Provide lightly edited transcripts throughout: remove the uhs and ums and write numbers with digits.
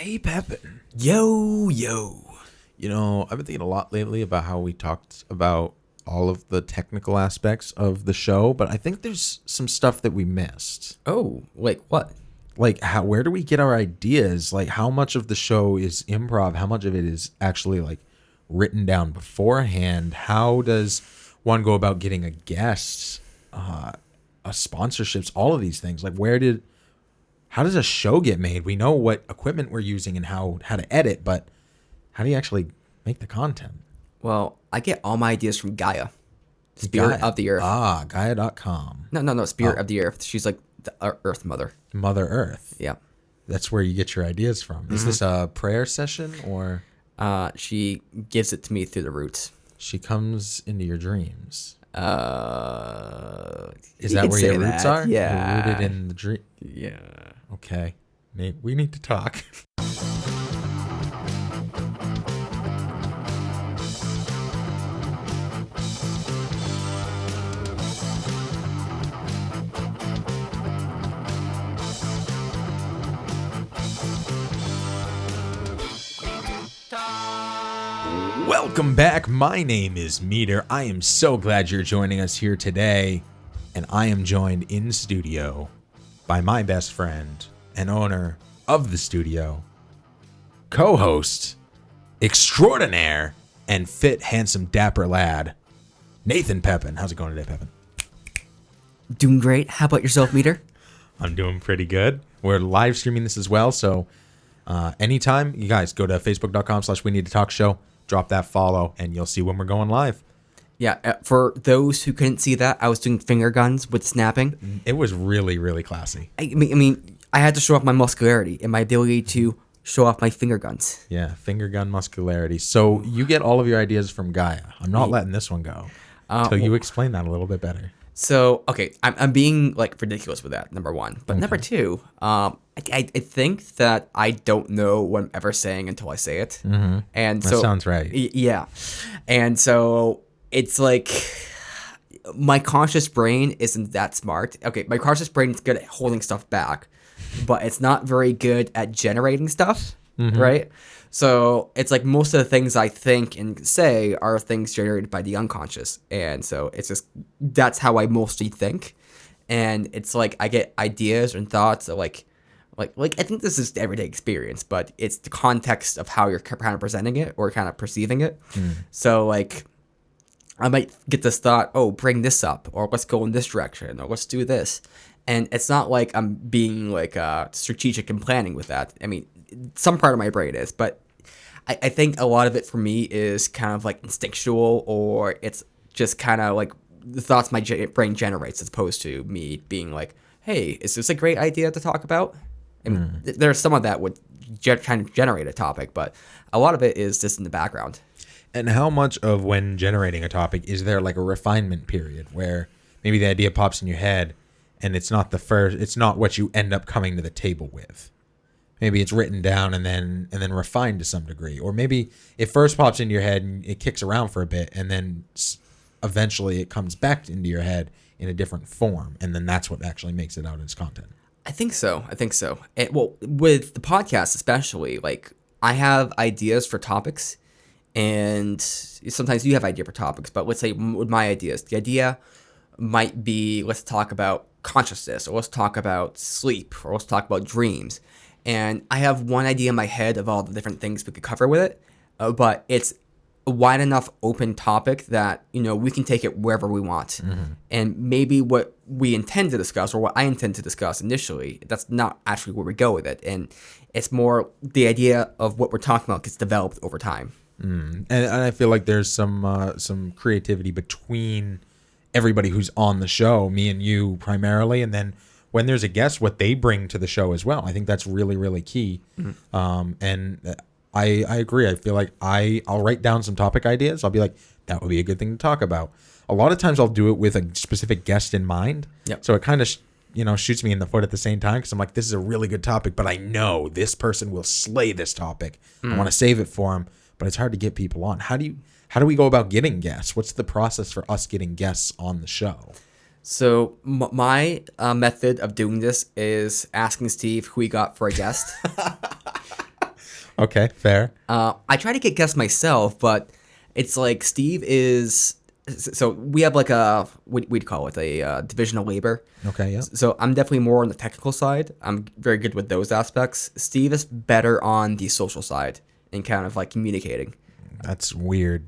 Hey, Pepin. Yo, yo. You know, I've been thinking a lot lately about how we talked about all of the technical aspects of the show, but I think there's some stuff that we missed. Oh, like what? Like, where do we get our ideas? Like, how much of the show is improv? How much of it is actually, like, written down beforehand? How does one go about getting a guest, sponsorships, all of these things? Like, how does a show get made? We know what equipment we're using and how to edit, but how do you actually make the content? Well, I get all my ideas from Gaia, Spirit of the Earth. Gaia.com. No, Spirit of the Earth. She's like the Earth Mother. Mother Earth. Yeah. That's where you get your ideas from. Is this a prayer session or? She gives it to me through the roots. She comes into your dreams. Is you that could where say your roots that, are? yeah. You're rooted in the dream. Yeah. Okay. Nate, we need to talk. Welcome back. My name is Meter. I am so glad you're joining us here today. And I am joined in studio by my best friend and owner of the studio, co-host extraordinaire and fit, handsome, dapper lad, Nathan Pepin. How's it going today, Pepin? Doing great. How about yourself, Meter? I'm doing pretty good. We're live streaming this as well, so anytime, you guys go to facebook.com/We Need to Talk Show, drop that follow, and you'll see when we're going live. Yeah, for those who couldn't see that, I was doing finger guns with snapping. It was really, really classy. I mean, I had to show off my muscularity and my ability to show off my finger guns. Yeah, finger gun muscularity. So you get all of your ideas from Gaia. I'm not letting this one go until you explain that a little bit better. So, okay, I'm being, like, ridiculous with that, number one. But number two, I think that I don't know what I'm ever saying until I say it. Mm-hmm. And That so, sounds right. Yeah. And so it's like my conscious brain isn't that smart. Okay, my conscious brain is good at holding stuff back, but it's not very good at generating stuff, right? So it's like most of the things I think and say are things generated by the unconscious. And so it's just, that's how I mostly think. And it's like I get ideas and thoughts that like I think this is the everyday experience, but it's the context of how you're kind of presenting it or kind of perceiving it. So like I might get this thought, oh, bring this up, or let's go in this direction, or let's do this. And it's not like I'm being like strategic and planning with that. I mean, some part of my brain is, but I think a lot of it for me is kind of like instinctual, or it's just kind of like the thoughts my brain generates as opposed to me being like, hey, is this a great idea to talk about? I mean, there's some of that would trying to generate a topic, but a lot of it is just in the background. And how much of when generating a topic is there like a refinement period where maybe the idea pops in your head and it's not what you end up coming to the table with? Maybe it's written down and then refined to some degree, or maybe it first pops into your head and it kicks around for a bit, and then eventually it comes back into your head in a different form, and then that's what actually makes it out as content. I think so. Well, with the podcast especially, like I have ideas for topics, and sometimes you have idea for topics. But let's say with my ideas, the idea might be let's talk about consciousness, or let's talk about sleep, or let's talk about dreams. And I have one idea in my head of all the different things we could cover with it, but it's a wide enough open topic that, you know, we can take it wherever we want. And maybe what we intend to discuss, or what I intend to discuss initially, that's not actually where we go with it. And it's more the idea of what we're talking about gets developed over time. And I feel like there's some creativity between everybody who's on the show, me and you primarily, and then when there's a guest, what they bring to the show as well. I think that's really, really key. And I agree. I feel like I'll write down some topic ideas. I'll be like, that would be a good thing to talk about. A lot of times I'll do it with a specific guest in mind. Yep. So it kind of shoots me in the foot at the same time, because I'm like, this is a really good topic, but I know this person will slay this topic. I want to save it for them, but it's hard to get people on. How do we go about getting guests? What's the process for us getting guests on the show? So my method of doing this is asking Steve who he got for a guest. Okay, fair. I try to get guests myself, but it's like Steve is. So we have like we'd call it a division of labor. Okay, yeah. So I'm definitely more on the technical side. I'm very good with those aspects. Steve is better on the social side and kind of like communicating. That's weird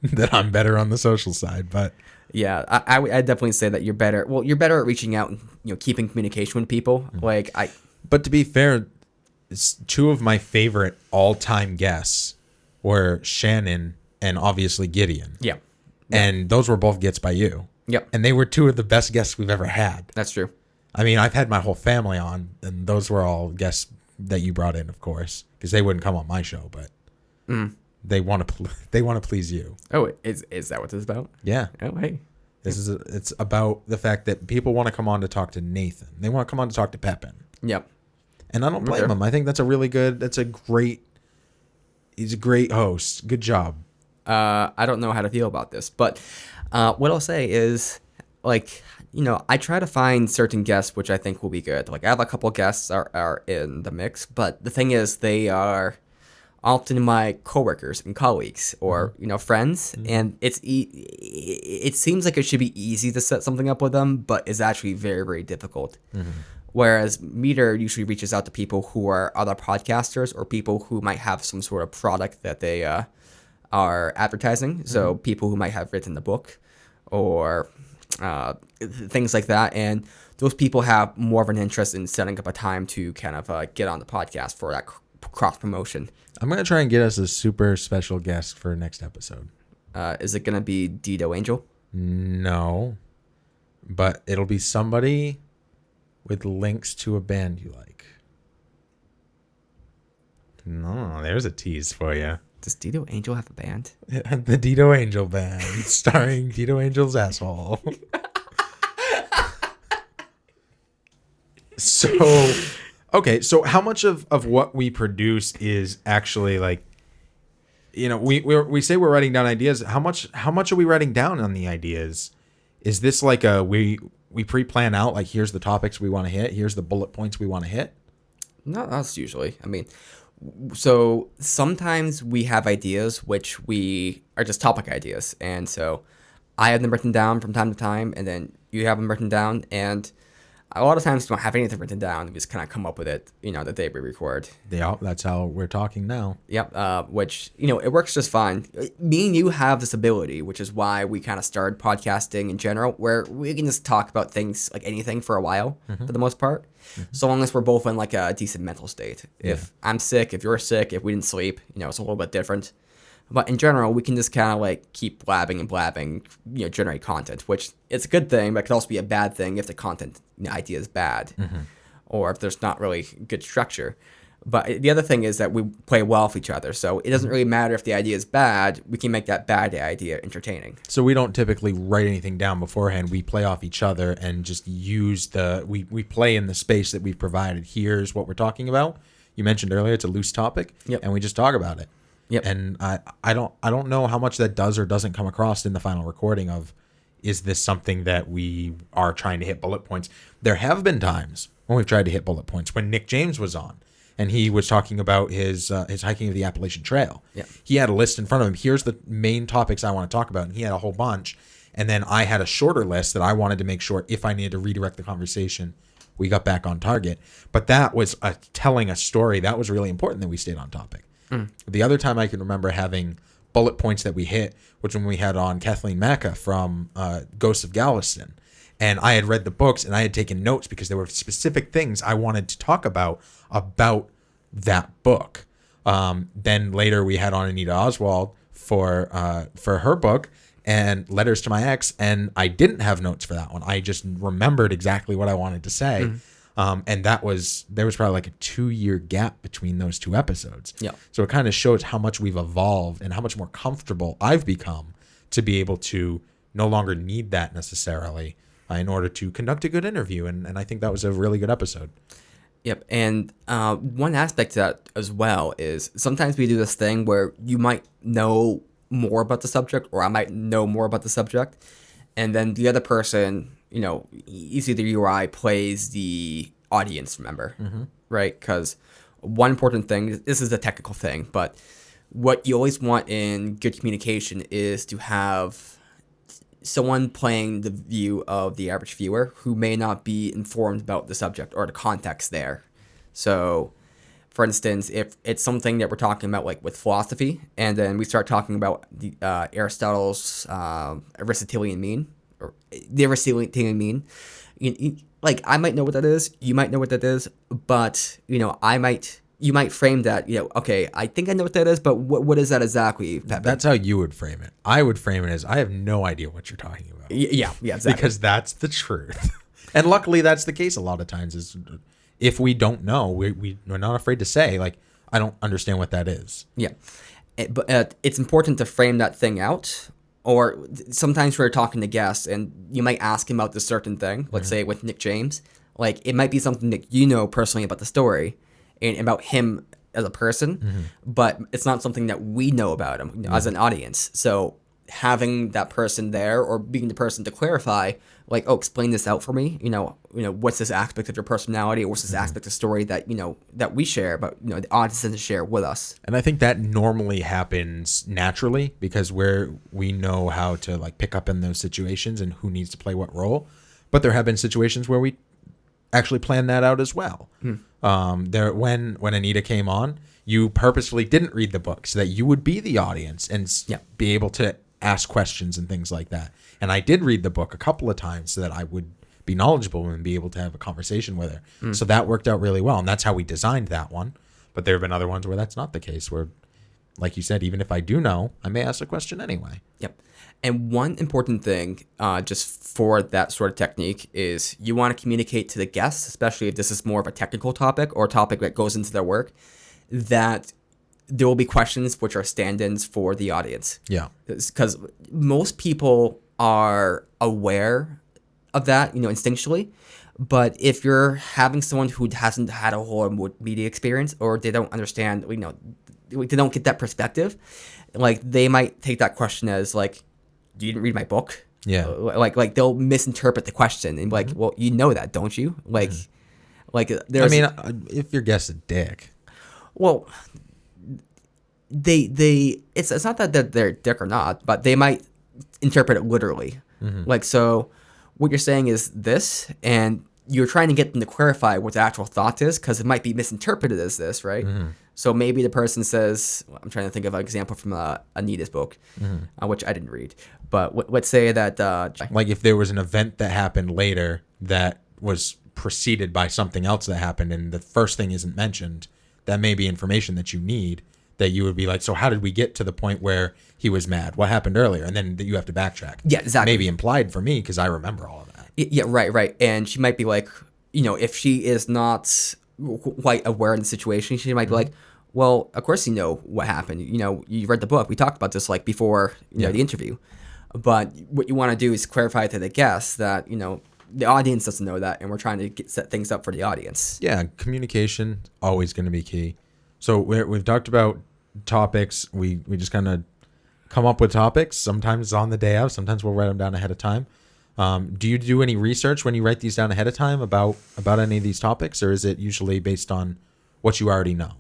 that I'm better on the social side, but Yeah, I'd definitely say that you're better. Well, you're better at reaching out and keeping communication with people. Like but to be fair, two of my favorite all-time guests were Shannon and obviously Gideon. yeah, And those were both gets by you. yep, And they were two of the best guests we've ever had. that's true. I mean, I've had my whole family on, and those were all guests that you brought in, of course, because they wouldn't come on my show, but they want to please you. Oh, is that what this is about? Yeah, Oh, hey, it's about the fact that people want to come on to talk to Nathan. They want to come on to talk to Pepin, yep. and I don't blame Okay. him. I think that's a really good. He's a great host. Good job. I don't know how to feel about this, but what I'll say is, like, I try to find certain guests which I think will be good. Like, I have a couple guests are in the mix, but the thing is, they are often my coworkers and colleagues or friends, and it seems like it should be easy to set something up with them, but it's actually very, very difficult. Whereas Meter usually reaches out to people who are other podcasters or people who might have some sort of product that they are advertising. So people who might have written the book or things like that. And those people have more of an interest in setting up a time to kind of get on the podcast for that cross promotion. I'm gonna try and get us a super special guest for next episode. Is it going to be Dido Angel? No, but it'll be somebody with links to a band you like. No, there's a tease for you. Does Dido Angel have a band? The Dido Angel Band, starring Dido Angel's asshole. So, okay, so how much of what we produce is actually like, we say we're writing down ideas. How much are we writing down on the ideas? Is this like we pre-plan out, like, here's the topics we want to hit, here's the bullet points we want to hit? Not us usually. I mean, so sometimes we have ideas which we are just topic ideas, and so I have them written down from time to time, and then you have them written down, and a lot of times we don't have anything written down. We just kind of come up with it, the day we record. Yeah, that's how we're talking now. Yep. Which, it works just fine. Me and you have this ability, which is why we kind of started podcasting in general, where we can just talk about things like anything for a while, for the most part, so long as we're both in like a decent mental state. If I'm sick, if you're sick, if we didn't sleep, it's a little bit different. But in general, we can just kind of like keep blabbing and blabbing, generate content, which it's a good thing, but it could also be a bad thing if the content idea is bad or if there's not really good structure. But the other thing is that we play well with each other. So it doesn't really matter if the idea is bad. We can make that bad idea entertaining. So we don't typically write anything down beforehand. We play off each other and just use we play in the space that we've provided. Here's what we're talking about. You mentioned earlier it's a loose topic, and we just talk about it. Yep. And I don't know how much that does or doesn't come across in the final recording of, is this something that we are trying to hit bullet points? There have been times when we've tried to hit bullet points. When Nick James was on and he was talking about his hiking of the Appalachian Trail. Yeah. He had a list in front of him. Here's the main topics I want to talk about. And he had a whole bunch. And then I had a shorter list that I wanted to make sure if I needed to redirect the conversation, we got back on target. But that was telling a story. That was really important that we stayed on topic. The other time I can remember having bullet points that we hit was when we had on Kathleen Macca from Ghosts of Galveston. And I had read the books and I had taken notes because there were specific things I wanted to talk about that book. Then later we had on Anita Oswald for her book and Letters to My Ex, and I didn't have notes for that one. I just remembered exactly what I wanted to say. And there was probably like a 2-year gap between those two episodes. Yeah. So it kind of shows how much we've evolved and how much more comfortable I've become to be able to no longer need that necessarily in order to conduct a good interview. And I think that was a really good episode. Yep. And one aspect to that as well is sometimes we do this thing where you might know more about the subject or I might know more about the subject. And then the other person, either you or I plays the audience member, right? Because one important thing, this is a technical thing, but what you always want in good communication is to have someone playing the view of the average viewer who may not be informed about the subject or the context there. So, for instance, if it's something that we're talking about, like with philosophy, and then we start talking about the Aristotle's Aristotelian mean, or the Aristotelian mean, like I might know what that is, you might know what that is, but you might frame that, okay, I think I know what that is, but what is that exactly, Pepe? That's how you would frame it. I would frame it as, I have no idea what you're talking about. Yeah, exactly. Because that's the truth. And luckily that's the case a lot of times, is if we don't know, we're not afraid to say, like, I don't understand what that is. Yeah. But it's important to frame that thing out. Or sometimes we're talking to guests and you might ask him about this certain thing, let's say with Nick James. Like, it might be something that you know personally about the story and about him as a person, but it's not something that we know about him as an audience. So having that person there, or being the person to clarify, like, oh, explain this out for me. What's this aspect of your personality, or what's this aspect of story that that we share, but the audience doesn't share with us. And I think that normally happens naturally because we know how to like pick up in those situations and who needs to play what role. But there have been situations where we actually plan that out as well. When Anita came on, you purposefully didn't read the book so that you would be the audience and be able to ask questions and things like that. And I did read the book a couple of times so that I would be knowledgeable and be able to have a conversation with her. So that worked out really well. And that's how we designed that one. But there have been other ones where that's not the case, where, like you said, even if I do know, I may ask a question anyway. Yep. And one important thing just for that sort of technique is you want to communicate to the guests, especially if this is more of a technical topic or a topic that goes into their work, that there will be questions which are stand-ins for the audience. Yeah. Because most people are aware of that, instinctually. But if you're having someone who hasn't had a whole media experience, or they don't understand, they don't get that perspective, like they might take that question as like, you didn't read my book. Yeah. Like they'll misinterpret the question and be like, well, you know that, don't you? Like there's. I mean, if your guest's a dick. Well, it's not that they're a dick or not, but they might interpret it literally. Like, so what you're saying is this, and you're trying to get them to clarify what the actual thought is, because it might be misinterpreted as this, right? So maybe the person says, I'm trying to think of an example from Anita's book, which I didn't read, but let's say that like if there was an event that happened later that was preceded by something else that happened, and the first thing isn't mentioned, that may be information that you need, that you would be like, so how did we get to the point where he was mad? What happened earlier? And then you have to backtrack. Yeah, exactly. Maybe implied for me because I remember all of that. Yeah, right. And she might be like, if she is not quite aware of the situation, she might be like, well, of course you know what happened. You read the book. We talked about this like before the interview. But what you want to do is clarify to the guests that, the audience doesn't know that, and we're trying to set things up for the audience. Yeah, communication always going to be key. So we've talked about topics. We just kind of come up with topics. Sometimes it's on the day of. Sometimes we'll write them down ahead of time. Do you do any research when you write these down ahead of time about any of these topics, or is it usually based on what you already know?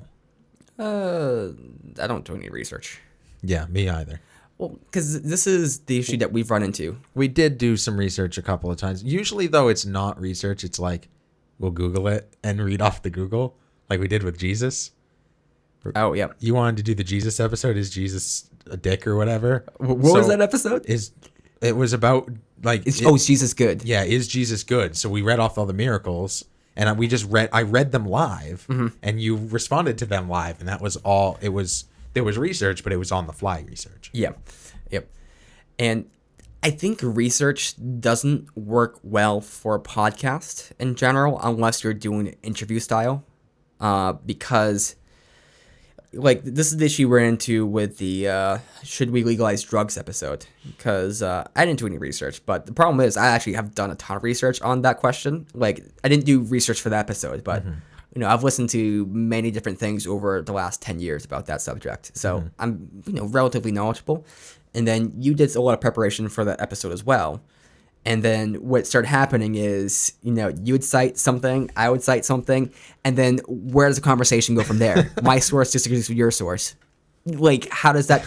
I don't do any research. Yeah, me either. Well, because this is the issue that we've run into. We did do some research a couple of times. Usually, though, it's not research. It's like we'll Google it and read off the Google, like we did with Jesus. Oh, yeah. You wanted to do the Jesus episode. Is Jesus a dick or whatever? What was that episode? It was about like is Jesus good? Yeah, is Jesus good? So we read off all the miracles, and I read them live, and you responded to them live, and that was all. There was research, but it was on the fly research. Yeah, yep. And I think research doesn't work well for a podcast in general unless you're doing an interview style, because. Like, this is the issue we're into with the should we legalize drugs episode, because I didn't do any research, but the problem is I actually have done a ton of research on that question. Like, I didn't do research for that episode, but I've listened to many different things over the last 10 years about that subject, so I'm relatively knowledgeable. And then you did a lot of preparation for that episode as well, And then what started happening is, you would cite something, I would cite something, and then where does the conversation go from there? My source disagrees with your source. Like, how is that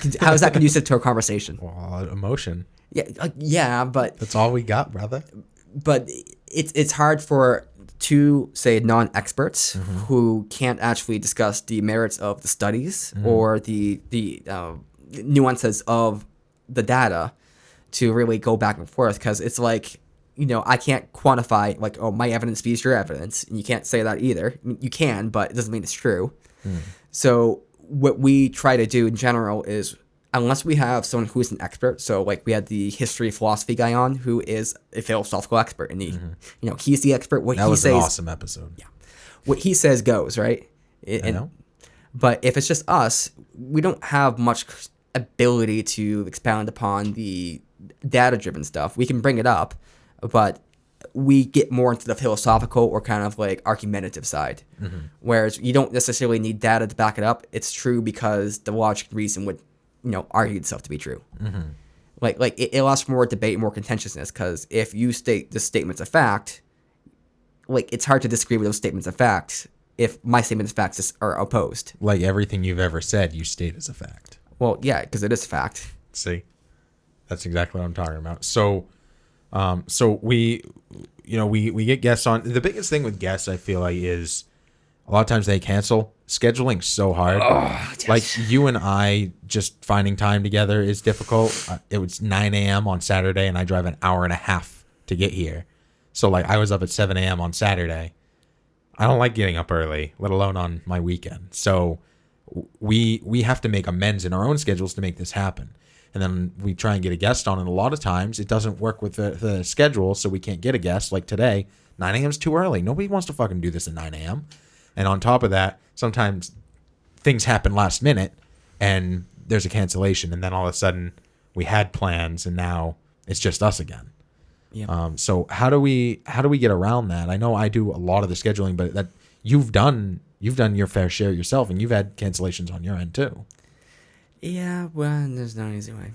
conducive to a conversation? Well, emotion. Yeah, but That's all we got, brother. it's hard for two, say, non-experts who can't actually discuss the merits of the studies or the nuances of the data to really go back and forth, because it's like, I can't quantify like, oh, my evidence beats your evidence, and you can't say that either. I mean, you can, but it doesn't mean it's true. So what we try to do in general is, unless we have someone who's an expert, so like we had the history philosophy guy on, who is a philosophical expert, and he's the expert. What That he was says, an awesome episode. Yeah, what he says goes, right? I know. But if it's just us, we don't have much ability to expound upon the data-driven stuff. We can bring it up, but we get more into the philosophical or kind of like argumentative side. Whereas you don't necessarily need data to back it up. It's true because the logic and reason would, argue itself to be true. Like it allows for more debate, more contentiousness, because if you state the statements of fact, like it's hard to disagree with those statements of fact if my statements of facts are opposed. Like everything you've ever said, you state as a fact. Well, yeah, because it is a fact. See, that's exactly what I'm talking about. So we get guests on. The biggest thing with guests, I feel like, is a lot of times they cancel. Scheduling's so hard. Yes. Like you and I just finding time together is difficult. It was 9 a.m. on Saturday, and I drive an hour and a half to get here. So like I was up at 7 a.m. on Saturday. I don't like getting up early, let alone on my weekend. So we have to make amends in our own schedules to make this happen. And then we try and get a guest on, and a lot of times it doesn't work with the schedule, so we can't get a guest. Like today, 9 a.m. is too early. Nobody wants to fucking do this at 9 a.m. And on top of that, sometimes things happen last minute, and there's a cancellation, and then all of a sudden we had plans, and now it's just us again. Yeah. So how do we get around that? I know I do a lot of the scheduling, but that you've done your fair share yourself, and you've had cancellations on your end too. Yeah, well, there's no easy way.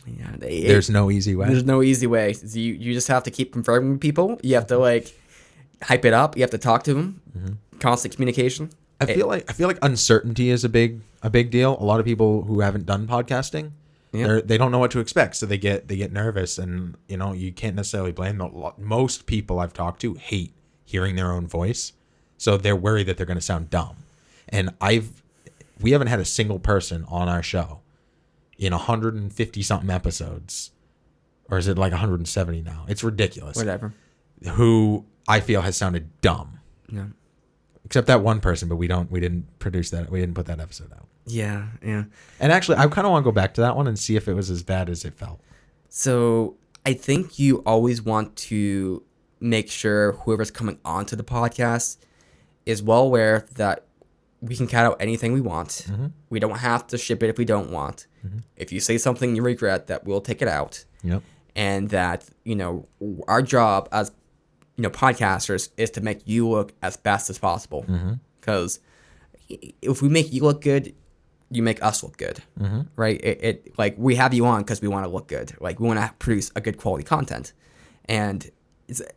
Yeah, There's no easy way. There's no easy way. You just have to keep confirming with people. You have to like hype it up. You have to talk to them. Constant communication. I feel like uncertainty is a big deal. A lot of people who haven't done podcasting, they don't know what to expect, so they get nervous, and you can't necessarily blame them. Most people I've talked to hate hearing their own voice, so they're worried that they're going to sound dumb. And we haven't had a single person on our show in 150 something episodes, or is it like 170 now? It's ridiculous. Whatever. Who I feel has sounded dumb. Yeah. Except that one person, but we didn't produce that. We didn't put that episode out. Yeah. And actually, I kind of want to go back to that one and see if it was as bad as it felt. So I think you always want to make sure whoever's coming onto the podcast is well aware that we can cut out anything we want. We don't have to ship it if we don't want. If you say something you regret, that we'll take it out. Yep. And that, our job as podcasters is to make you look as best as possible. Because if we make you look good, you make us look good, right? It like we have you on because we want to look good. Like we want to produce a good quality content, and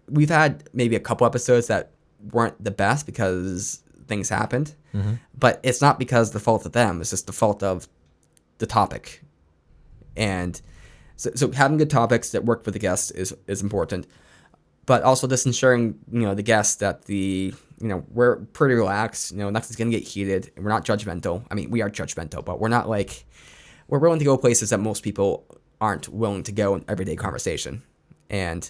we've had maybe a couple episodes that weren't the best because things happened, but it's not because the fault of them. It's just the fault of the topic, and so having good topics that work for the guests is important. But also just ensuring, the guests that we're pretty relaxed. Nothing's going to get heated. And we're not judgmental. I mean, we are judgmental, but we're not like, we're willing to go places that most people aren't willing to go in everyday conversation. And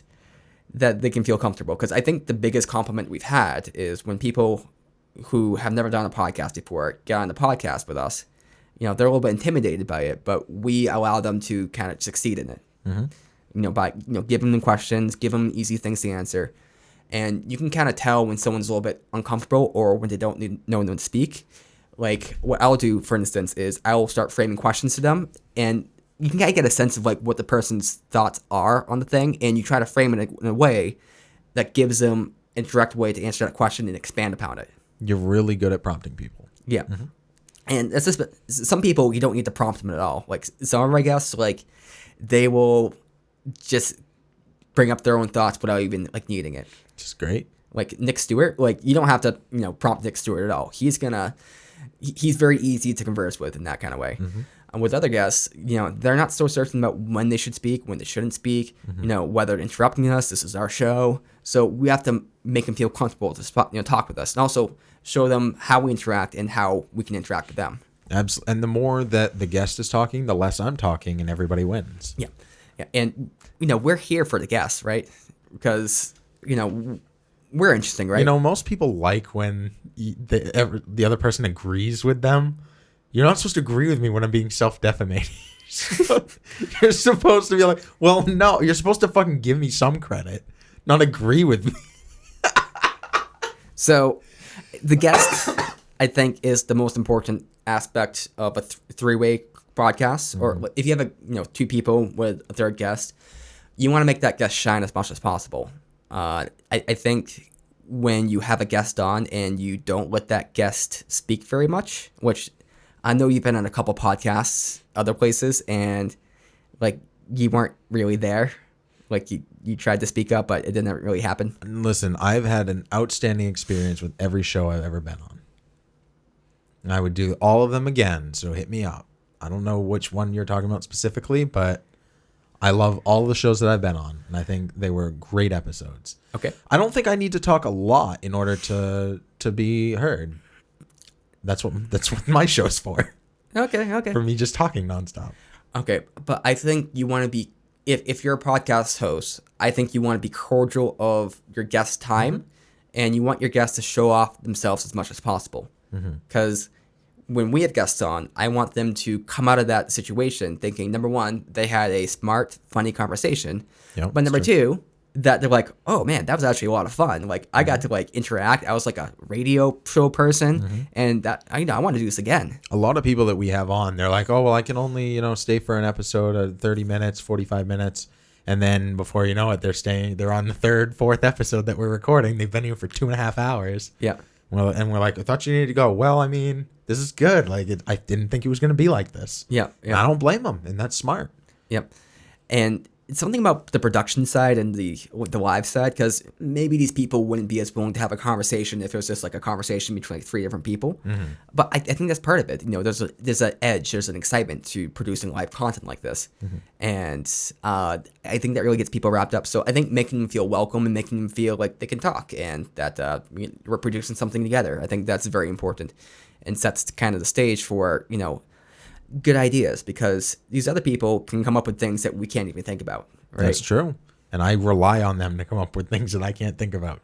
that they can feel comfortable. Because I think the biggest compliment we've had is when people who have never done a podcast before get on the podcast with us, they're a little bit intimidated by it, but we allow them to kind of succeed in it. By giving them questions, give them easy things to answer, and you can kind of tell when someone's a little bit uncomfortable or when they don't know when to speak. Like what I'll do, for instance, is I will start framing questions to them, and you can kind of get a sense of like what the person's thoughts are on the thing, and you try to frame it in a way that gives them a direct way to answer that question and expand upon it. You're really good at prompting people. Yeah, and it's just some people you don't need to prompt them at all. Like some of my guests, like they will just bring up their own thoughts without even like needing it. Just great. Like Nick Stewart, like you don't have to, prompt Nick Stewart at all. He's very easy to converse with in that kind of way. And with other guests, they're not so certain about when they should speak, when they shouldn't speak, whether they're interrupting us. This is our show. So we have to make them feel comfortable to talk with us, and also show them how we interact and how we can interact with them. Absolutely. And the more that the guest is talking, the less I'm talking, and everybody wins. Yeah. And, we're here for the guests, right? Because, we're interesting, right? Most people like when the other person agrees with them. You're not supposed to agree with me when I'm being self-defamating. You're supposed to be like, well, no, you're supposed to fucking give me some credit, not agree with me. So the guest, I think, is the most important aspect of a three-way podcast. Or if you have two people with a third guest, you want to make that guest shine as much as possible. I think when you have a guest on and you don't let that guest speak very much, which I know you've been on a couple podcasts, other places, and like you weren't really there. Like you tried to speak up, but it didn't really happen. Listen, I've had an outstanding experience with every show I've ever been on. And I would do all of them again, so hit me up. I don't know which one you're talking about specifically, but I love all the shows that I've been on, and I think they were great episodes. Okay. I don't think I need to talk a lot in order to be heard. That's what my show's for. Okay. For me just talking nonstop. Okay, but I think you want to be, if you're a podcast host, I think you want to be cordial of your guest's time, and you want your guests to show off themselves as much as possible. Because when we have guests on, I want them to come out of that situation thinking, number one, they had a smart, funny conversation. Yep, but number two, that they're like, oh man, that was actually a lot of fun. Like I got to like interact. I was like a radio show person, and that I want to do this again. A lot of people that we have on, they're like, oh well, I can only stay for an episode of 30 minutes, 45 minutes, and then before you know it, they're on the third, fourth episode that we're recording. They've been here for 2.5 hours. Yeah. Well, and we're like, I thought you needed to go. Well, I mean, this is good. Like I didn't think it was going to be like this. Yeah. And I don't blame them, and that's smart. Yep. And it's something about the production side and the live side, because maybe these people wouldn't be as willing to have a conversation if it was just like a conversation between like 3 different people. But I think that's part of it. There's an edge, there's an excitement to producing live content like this, and I think that really gets people wrapped up. So I think making them feel welcome and making them feel like they can talk and that we're producing something together, I think that's very important, and sets kind of the stage for good ideas, because these other people can come up with things that we can't even think about. Right? That's true. And I rely on them to come up with things that I can't think about.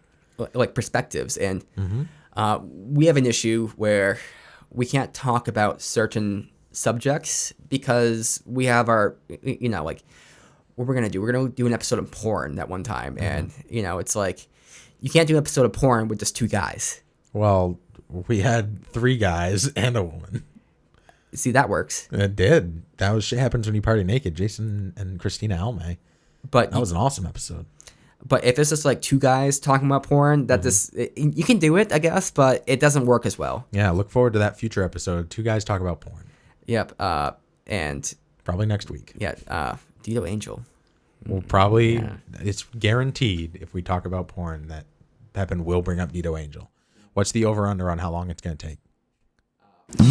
Like perspectives. And we have an issue where we can't talk about certain subjects because we have our, like what we're going to do. We're going to do an episode of porn that one time. And, it's like, you can't do an episode of porn with just 2 guys. Well, we had 3 guys and a woman. See, that works. It did. That was Shit Happens When You Party Naked. Jason and Christina Alme. But that was an awesome episode. But if it's just like 2 guys talking about porn, you can do it, I guess, but it doesn't work as well. Yeah, look forward to that future episode. 2 guys talk about porn. Yep. And probably next week. Yeah. Dito Angel. We'll probably. Yeah. It's guaranteed if we talk about porn that Pepin will bring up Dito Angel. What's the over/under on how long it's going to take?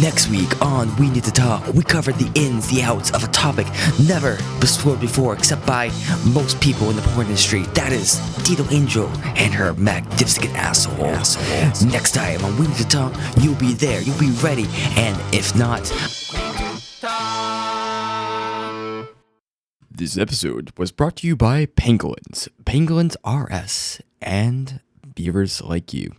Next week on We Need to Talk, we cover the ins, the outs of a topic never explored before except by most people in the porn industry. That is Dito Angel and her magnificent asshole. Next time on We Need to Talk, you'll be there, you'll be ready, and if not... This episode was brought to you by Pangolins, Pangolins RS, and beavers like you.